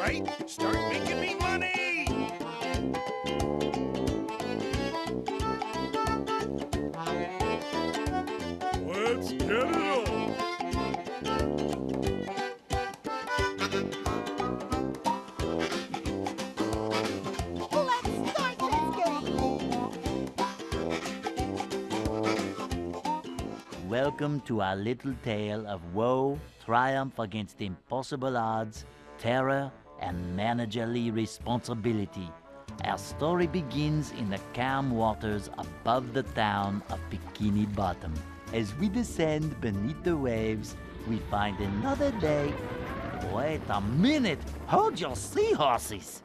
right. Start making me money. Let's get it on. Let's start this game. Welcome to our little tale of woe, triumph against impossible odds, terror, and managerly responsibility. Our story begins in the calm waters above the town of Bikini Bottom. As we descend beneath the waves, we find another day. Wait a minute! Hold your seahorses!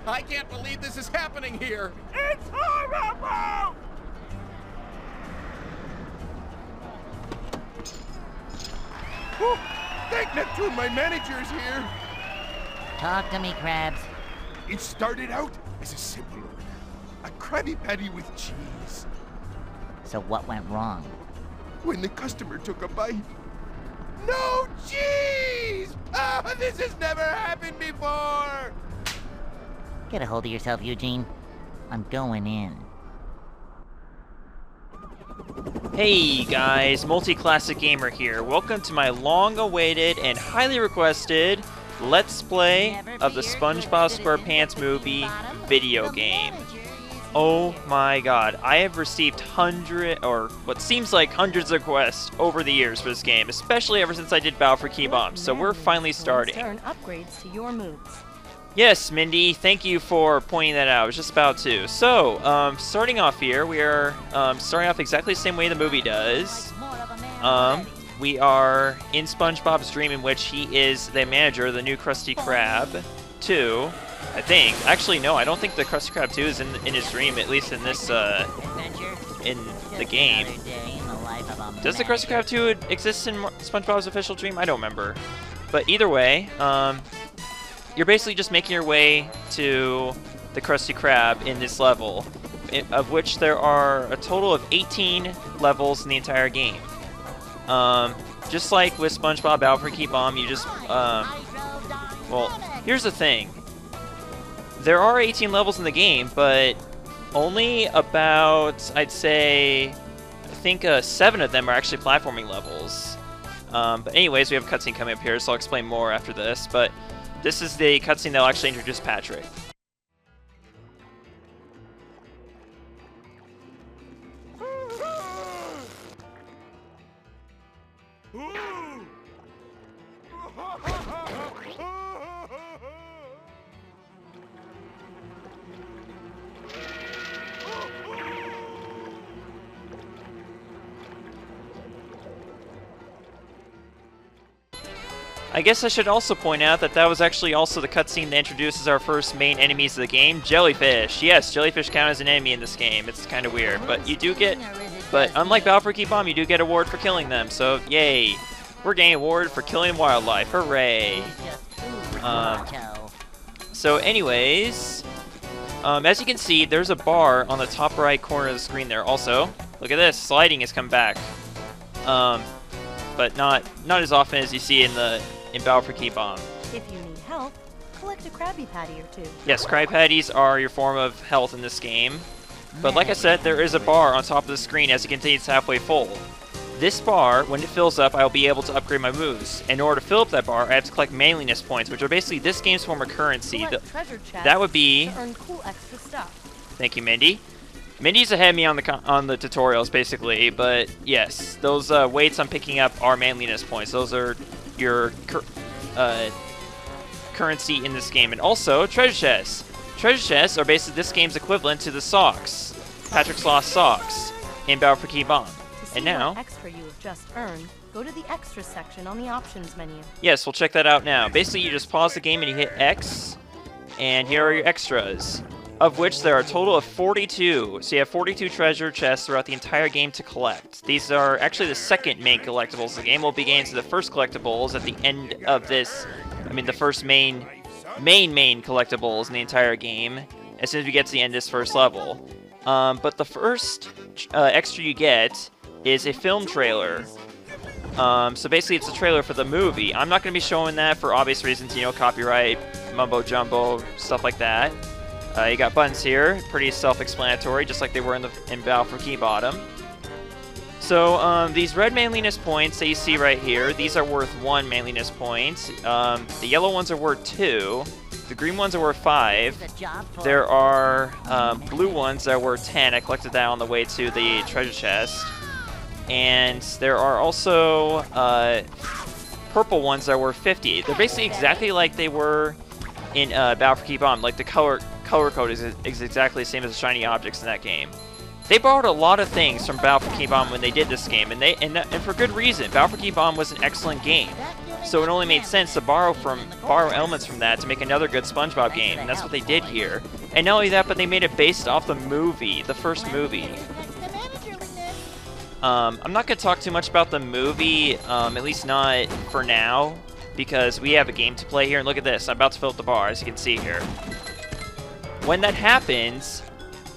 I can't believe this is happening here. It's horrible! Whew. Thank Neptune, my manager's here. Talk to me, Krabs. It started out as a simple order. A Krabby Patty with cheese. So what went wrong? When the customer took a bite, no cheese! Oh, this has never happened before! Get a hold of yourself, Eugene. I'm going in. Hey guys, MultiClassicgamer here. Welcome to my long-awaited and highly requested Let's Play of the SpongeBob SquarePants movie video game. Oh my god, I have received what seems like hundreds of requests over the years for this game, especially ever since I did Battle for Key Bomb, so we're finally starting. Turn upgrades to your moves. Yes, Mindy, thank you for pointing that out. I was just about to. So, starting off here, we are starting off exactly the same way the movie does. We are in SpongeBob's dream, in which he is the manager of the new Krusty Krab 2, I think. Actually, no, I don't think the Krusty Krab 2 is in his dream, at least in this, in the game. Does the Krusty Krab 2 exist in SpongeBob's official dream? I don't remember. But either way, you're basically just making your way to the Krusty Krab in this level, of which there are a total of 18 levels in the entire game. Just like with SpongeBob Battle for Key Bomb, you just, well, here's the thing. There are 18 levels in the game, but only about, I'd say, I think 7 of them are actually platforming levels. But anyways, we have a cutscene coming up here, so I'll explain more after this, but this is the cutscene that'll actually introduce Patrick. I guess I should also point out that that was actually also the cutscene that introduces our first main enemies of the game, jellyfish. Yes, jellyfish count as an enemy in this game. It's kind of weird, but you do get... But unlike Battle for Key Bomb, you do get a award for killing them, so yay. We're getting an award for killing wildlife. Hooray. So anyways, as you can see, there's a bar on the top right corner of the screen there. Also, look at this, sliding has come back. But not as often as you see in Battle for Key Bomb. If you need help, collect a Krabby Patty or two. Yes, Krabby Patties are your form of health in this game. But like I said, there is a bar on top of the screen as it continues halfway full. This bar, when it fills up, I will be able to upgrade my moves. In order to fill up that bar, I have to collect manliness points, which are basically this game's form of currency. That would be... To earn cool extra stuff. Thank you, Mindy. Mindy's ahead of me on the tutorials, basically, but yes, those weights I'm picking up are manliness points. Those are your currency in this game. And also, treasure chests. Treasure chests are basically this game's equivalent to the socks. Patrick's Lost Socks in Battle for Key Bomb. And now... what extra you have just earned, go to the extra section on the options menu. Yes, we'll check that out now. Basically, you just pause the game and you hit X, and here are your extras, of which there are a total of 42. So you have 42 treasure chests throughout the entire game to collect. These are actually the second main collectibles. The game will be getting to the first collectibles at the end of this. I mean, the first main collectibles in the entire game as soon as we get to the end of this first level. But the first extra you get is a film trailer. So basically it's a trailer for the movie. I'm not going to be showing that for obvious reasons, you know, copyright, mumbo jumbo, stuff like that. You got buttons here, pretty self-explanatory, just like they were in Battle for Key Bottom. So these red manliness points that you see right here, these are worth 1 manliness point. The yellow ones are worth 2. The green ones are worth 5. There are blue ones that are worth 10. I collected that on the way to the treasure chest. And there are also purple ones that are worth 50. They're basically exactly like they were in Battle for Key Bomb. Like the color code is exactly the same as the shiny objects in that game. They borrowed a lot of things from Battle for Key Bomb when they did this game, and for good reason. Battle for Key Bomb was an excellent game, so it only made sense to borrow elements from that to make another good SpongeBob game, and that's what they did here. And not only that, but they made it based off the movie, the first movie. I'm not going to talk too much about the movie, at least not for now, because we have a game to play here, and look at this, I'm about to fill up the bar, as you can see here. When that happens,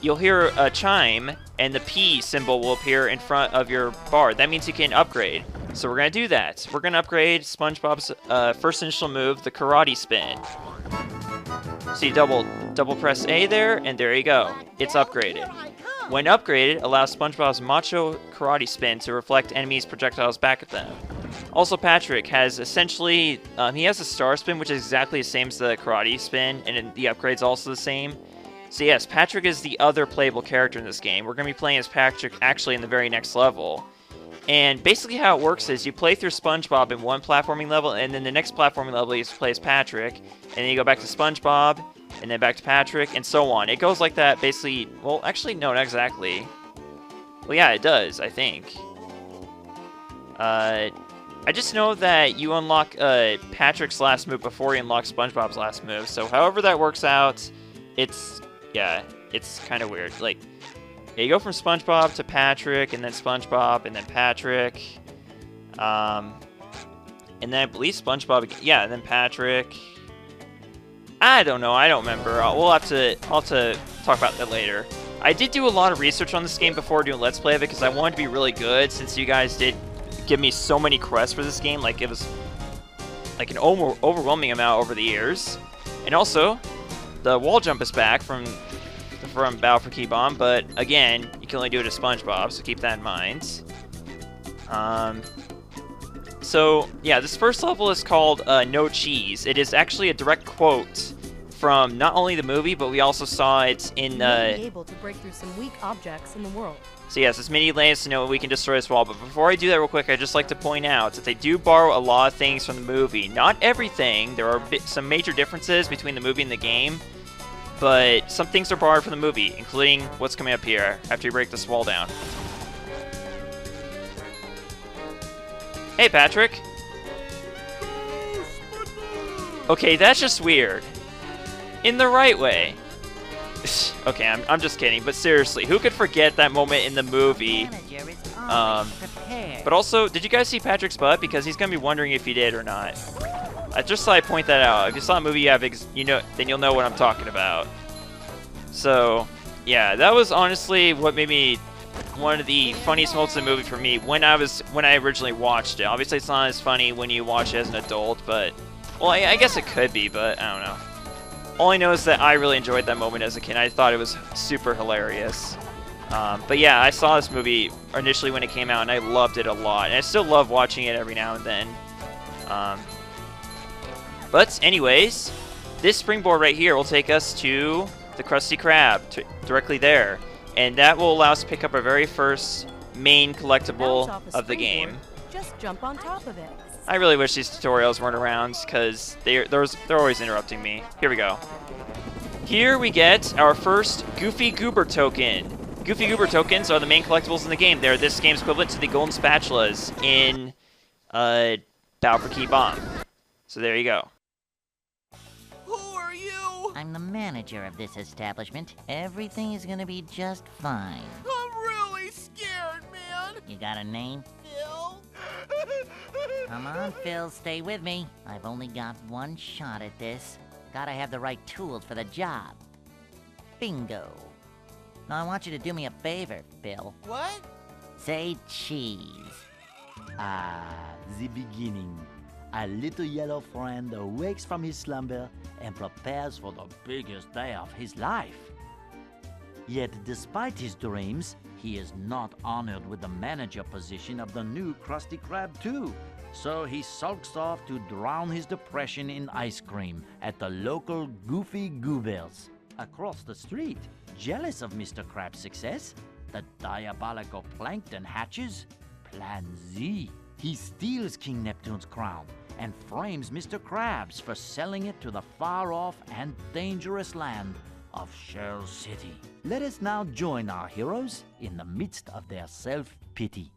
you'll hear a chime, and the P symbol will appear in front of your bar. That means you can upgrade. So we're going to do that. We're going to upgrade SpongeBob's first initial move, the Karate Spin. So you double press A there, and there you go. It's upgraded. When upgraded, allows SpongeBob's Macho Karate Spin to reflect enemies' projectiles back at them. Also, Patrick has essentially, he has a Star Spin, which is exactly the same as the Karate Spin, and the upgrade's also the same. So yes, Patrick is the other playable character in this game. We're going to be playing as Patrick actually in the very next level. And basically how it works is you play through SpongeBob in one platforming level, and then the next platforming level you play as Patrick, and then you go back to SpongeBob, and then back to Patrick, and so on. It goes like that basically, well, actually, no, not exactly. Well, yeah, it does, I think. I just know that you unlock Patrick's last move before you unlock SpongeBob's last move, so however that works out, it's kind of weird. Like, yeah, you go from SpongeBob to Patrick, and then SpongeBob, and then Patrick. And then I believe SpongeBob again. Yeah, and then Patrick. I don't know. I don't remember. I'll have to talk about that later. I did do a lot of research on this game before doing Let's Play of it, because I wanted to be really good, since you guys did give me so many quests for this game. Like, it was like an overwhelming amount over the years. And also, the wall jump is back from Battle for Key Bomb, but again, you can only do it as SpongeBob, so keep that in mind. So yeah, this first level is called No Cheese. It is actually a direct quote from not only the movie, but we also saw it in You'll be able to break through some weak objects in the world. So yes, this mini lays to know we can destroy this wall, but before I do that real quick, I'd just like to point out that they do borrow a lot of things from the movie. Not everything. There are some major differences between the movie and the game, but some things are borrowed from the movie, including what's coming up here after you break this wall down. Hey, Patrick. Okay, that's just weird. In the right way. Okay, I'm just kidding, but seriously, who could forget that moment in the movie? But also, did you guys see Patrick's butt? Because he's gonna be wondering if he did or not. I just thought I'd point that out. If you saw a movie, then you'll know what I'm talking about. So, yeah, that was honestly what made me one of the funniest moments in the movie for me when I originally watched it. Obviously, it's not as funny when you watch it as an adult, but well, I guess it could be, but I don't know. All I know is that I really enjoyed that moment as a kid. I thought it was super hilarious. But yeah, I saw this movie initially when it came out, and I loved it a lot. And I still love watching it every now and then. But anyways, this springboard right here will take us to the Krusty Krab, directly there. And that will allow us to pick up our very first main collectible of the game. Just jump on top of it. I really wish these tutorials weren't around, because they're always interrupting me. Here we go. Here we get our first Goofy Goober token. Goofy Goober tokens are the main collectibles in the game. They're this game's equivalent to the golden spatulas in Battle for Key Bomb. So there you go. Who are you? I'm the manager of this establishment. Everything is gonna be just fine. I'm really scared, man. You got a name? Phil? Come on, Phil, stay with me. I've only got one shot at this. Gotta have the right tools for the job. Bingo. Now I want you to do me a favor, Bill. What? Say cheese. The beginning. A little yellow friend awakes from his slumber and prepares for the biggest day of his life. Yet, despite his dreams, he is not honored with the manager position of the new Krusty Krab 2. So he sulks off to drown his depression in ice cream at the local Goofy Goobers. Across the street, jealous of Mr. Krab's success, the diabolical Plankton hatches Plan Z. He steals King Neptune's crown and frames Mr. Krabs for selling it to the far-off and dangerous land of Shell City. Let us now join our heroes in the midst of their self-pity.